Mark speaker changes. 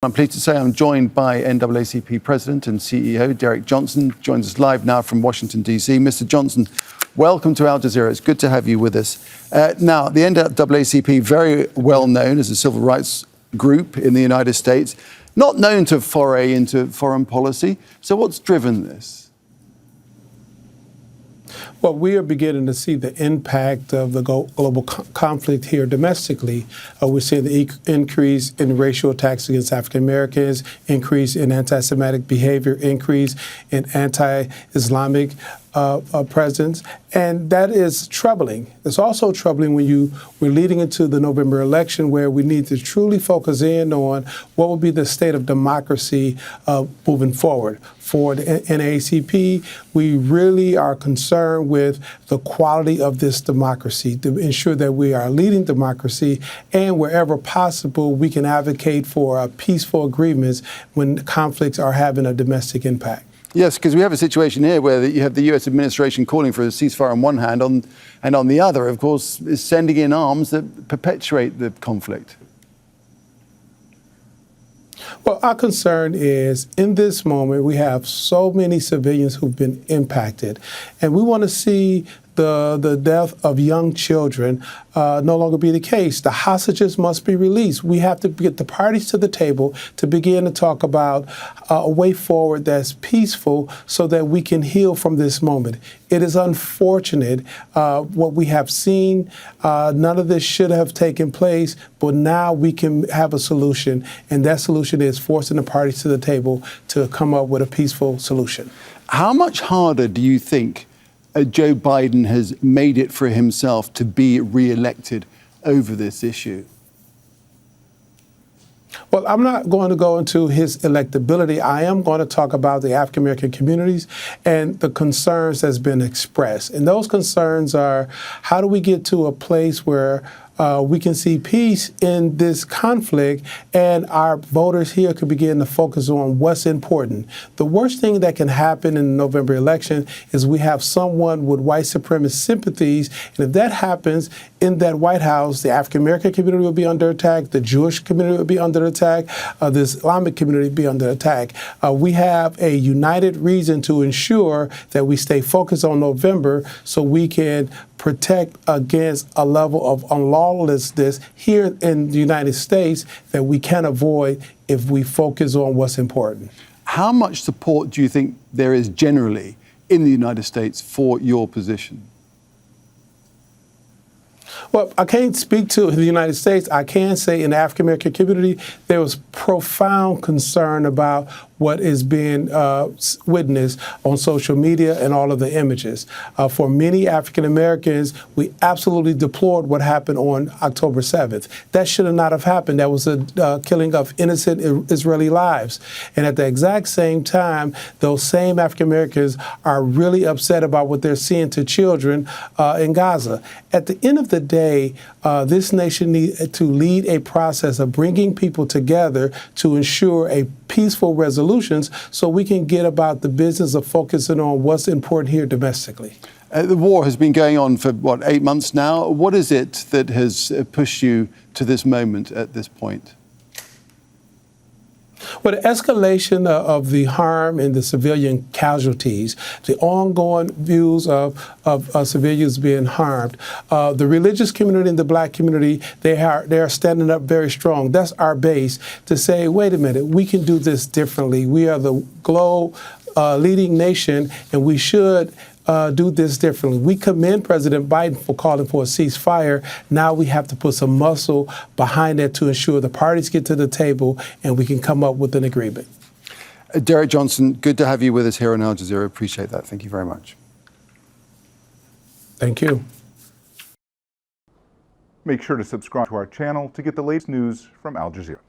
Speaker 1: I'm pleased to say I'm joined by NAACP President and CEO Derrick Johnson, joins us live now from Washington, D.C. Mr. Johnson, welcome to Al Jazeera. It's good to have you with us. Now, the NAACP, very well known as a civil rights group in the United States, not known to foray into foreign policy. So what's driven this?
Speaker 2: Well, we are beginning to see the impact of the global conflict here domestically. We're seeing the increase in racial attacks against African Americans, increase in anti-Semitic behavior, increase in anti-Islamic presence, and that is troubling. It's also troubling when we're leading into the November election, where we need to truly focus in on what will be the state of democracy moving forward. For the NAACP, we really are concerned with the quality of this democracy to ensure that we are leading democracy, and wherever possible, we can advocate for peaceful agreements when conflicts are having a domestic impact.
Speaker 1: Yes, because we have a situation here where you have the U.S. administration calling for a ceasefire on one hand, and on the other, of course, is sending in arms that perpetuate the conflict.
Speaker 2: Well, our concern is, in this moment, we have so many civilians who've been impacted, and we want to see the death of young children no longer be the case. The hostages must be released. We have to get the parties to the table to begin to talk about a way forward that's peaceful so that we can heal from this moment. It is unfortunate what we have seen. None of this should have taken place, but now we can have a solution, and that solution is forcing the parties to the table to come up with a peaceful solution.
Speaker 1: How much harder do you think Joe Biden has made it for himself to be re-elected over this issue?
Speaker 2: Well, I'm not going to go into his electability. I am going to talk about the African American communities and the concerns that's been expressed. And those concerns are, how do we get to a place where we can see peace in this conflict, and our voters here could begin to focus on what's important. The worst thing that can happen in the November election is we have someone with white supremacist sympathies, and if that happens in that White House, the African American community will be under attack, the Jewish community will be under attack, the Islamic community will be under attack. We have a united reason to ensure that we stay focused on November so we can protect against a level of unlawlessness here in the United States that we can avoid if we focus on what's important.
Speaker 1: How much support do you think there is generally in the United States for your position?
Speaker 2: Well, I can't speak to the United States. I can say in the African American community, there was profound concern about what is being witnessed on social media and all of the images. For many African Americans, we absolutely deplored what happened on October 7th. That should not have happened. That was a killing of innocent Israeli lives. And at the exact same time, those same African Americans are really upset about what they're seeing to children in Gaza. At the end of the day, this nation needs to lead a process of bringing people together to ensure a peaceful resolutions so we can get about the business of focusing on what's important here domestically.
Speaker 1: The war has been going on for, 8 months now? What is it that has pushed you to this moment at this point?
Speaker 2: Well, the escalation of the harm and the civilian casualties, the ongoing views of civilians being harmed, the religious community and the black community, they are standing up very strong. That's our base to say, wait a minute, we can do this differently. We are the global leading nation, and we should do this differently. We commend President Biden for calling for a ceasefire. Now we have to put some muscle behind that to ensure the parties get to the table and we can come up with an agreement.
Speaker 1: Derrick Johnson, good to have you with us here on Al Jazeera. Appreciate that. Thank you very much.
Speaker 2: Thank you.
Speaker 3: Make sure to subscribe to our channel to get the latest news from Al Jazeera.